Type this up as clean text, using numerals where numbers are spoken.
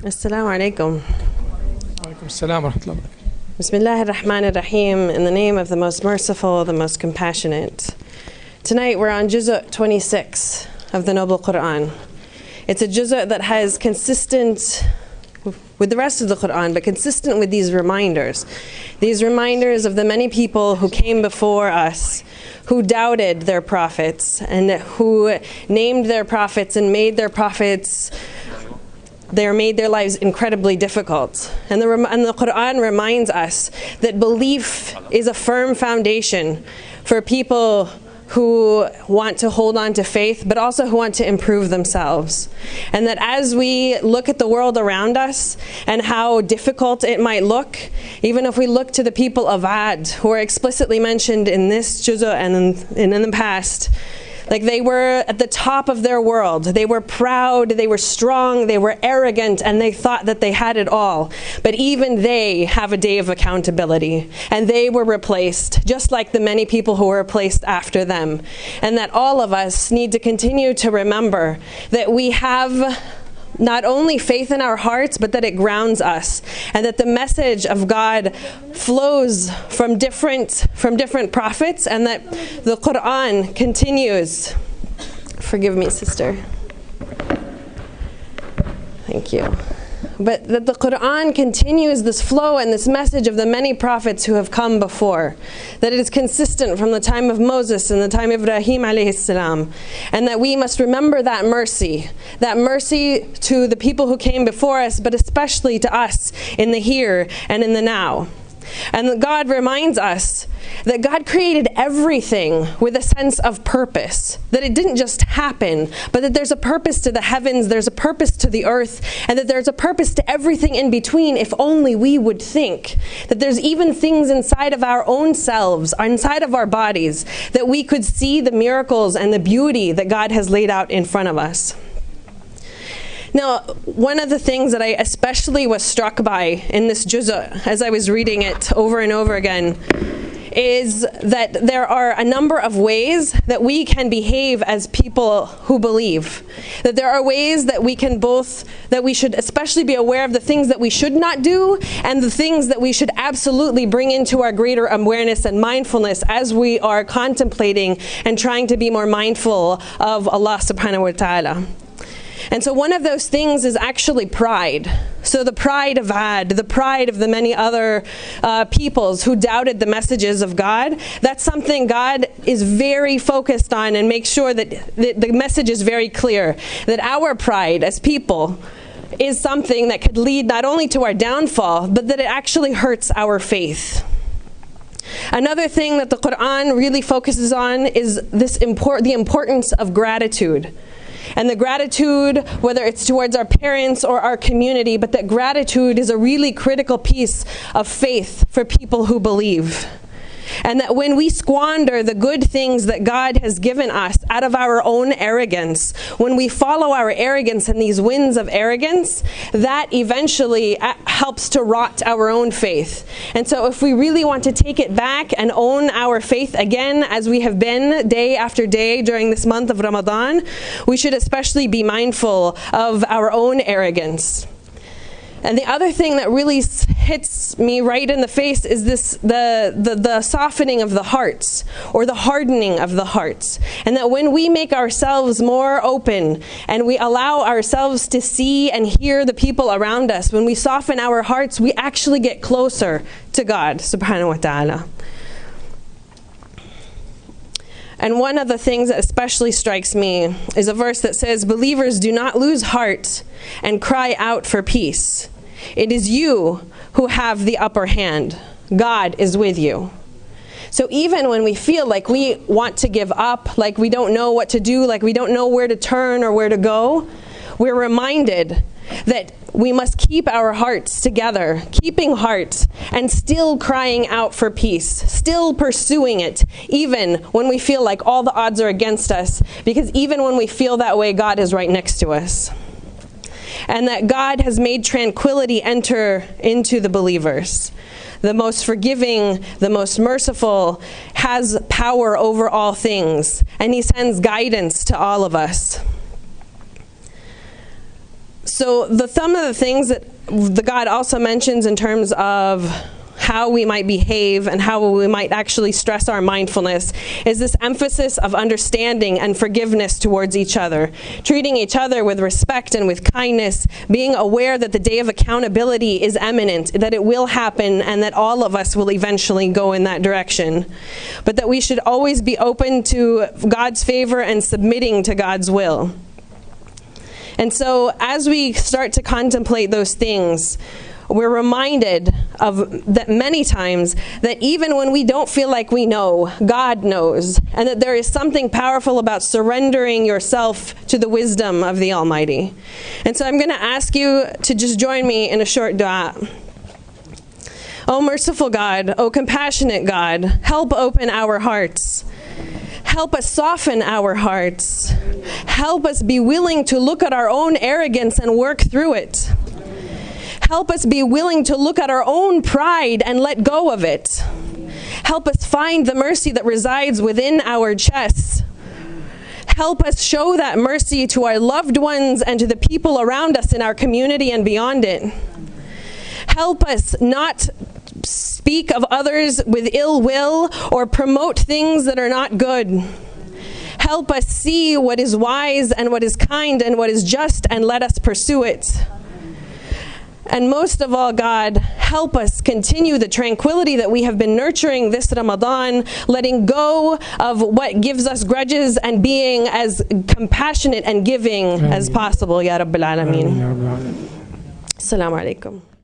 Assalamu alaikum. Alaikum assalam wa rahmatullahi wa barakatuh. Bismillah ar-Rahman ar-Rahim, in the name of the most merciful, the most compassionate. Tonight we're on Juz' 26 of the Noble Quran. It's a Juz' that has consistent with the rest of the Quran, but consistent with these reminders of the many people who came before us, who doubted their prophets, and who named their prophets and made their prophets, they made their lives incredibly difficult. And the Quran reminds us that belief is a firm foundation for people who want to hold on to faith, but also who want to improve themselves. And that as we look at the world around us and how difficult it might look, even if we look to the people of Ad, who are explicitly mentioned in this Juz' and in the past, like they were at the top of their world. They were proud, they were strong, they were arrogant, and they thought that they had it all. But even they have a day of accountability, and they were replaced, just like the many people who were replaced after them. And that all of us need to continue to remember that we have not only faith in our hearts, but that it grounds us, and that the message of God flows from different prophets, and that the Quran continues. Forgive me, sister. Thank you. But that the Quran continues this flow and this message of the many prophets who have come before. That it is consistent from the time of Moses and the time of Ibrahim alayhi salam. And that we must remember that mercy to the people who came before us, but especially to us in the here and in the now. And that God reminds us that God created everything with a sense of purpose. That it didn't just happen, but that there's a purpose to the heavens, there's a purpose to the earth, and that there's a purpose to everything in between, if only we would think. That there's even things inside of our own selves, inside of our bodies, that we could see the miracles and the beauty that God has laid out in front of us. Now, one of the things that I especially was struck by in this Juz' as I was reading it over and over again is that there are a number of ways that we can behave as people who believe. That there are ways that we should especially be aware of the things that we should not do, and the things that we should absolutely bring into our greater awareness and mindfulness as we are contemplating and trying to be more mindful of Allah subhanahu wa ta'ala. And so one of those things is actually pride. So the pride of Ad, the pride of the many other peoples who doubted the messages of God, that's something God is very focused on, and makes sure that the message is very clear. That our pride as people is something that could lead not only to our downfall, but that it actually hurts our faith. Another thing that the Quran really focuses on is the importance of gratitude. And the gratitude, whether it's towards our parents or our community, but that gratitude is a really critical piece of faith for people who believe. And that when we squander the good things that God has given us out of our own arrogance, when we follow our arrogance and these winds of arrogance, that eventually helps to rot our own faith. And so if we really want to take it back and own our faith again, as we have been day after day during this month of Ramadan, we should especially be mindful of our own arrogance. And the other thing that really hits me right in the face is the softening of the hearts, or the hardening of the hearts. And that when we make ourselves more open and we allow ourselves to see and hear the people around us, when we soften our hearts, we actually get closer to God subhanahu wa ta'ala. And one of the things that especially strikes me is a verse that says, "Believers, do not lose heart and cry out for peace. It is you who have the upper hand. God is with you." So even when we feel like we want to give up, like we don't know what to do, like we don't know where to turn or where to go, we're reminded that we must keep our hearts together, keeping heart, and still crying out for peace, still pursuing it, even when we feel like all the odds are against us, because even when we feel that way, God is right next to us. And that God has made tranquility enter into the believers. The most forgiving, the most merciful, has power over all things, and He sends guidance to all of us. So some of the things that the God also mentions in terms of how we might behave and how we might actually stress our mindfulness is this emphasis of understanding and forgiveness towards each other, treating each other with respect and with kindness, being aware that the day of accountability is imminent, that it will happen, and that all of us will eventually go in that direction. But that we should always be open to God's favor and submitting to God's will. And so as we start to contemplate those things, we're reminded of that many times that even when we don't feel like we know, God knows, and that there is something powerful about surrendering yourself to the wisdom of the Almighty. And so I'm going to ask you to just join me in a short dua. O merciful God, O compassionate God, help open our hearts. Help us soften our hearts. Help us be willing to look at our own arrogance and work through it. Help us be willing to look at our own pride and let go of it. Help us find the mercy that resides within our chests. Help us show that mercy to our loved ones and to the people around us in our community and beyond it. Help us not speak of others with ill will or promote things that are not good. Help us see what is wise and what is kind and what is just, and let us pursue it. And most of all, God, help us continue the tranquility that we have been nurturing this Ramadan, letting go of what gives us grudges and being as compassionate and giving as possible. Ya Rabbil Alameen. Assalamu alaikum.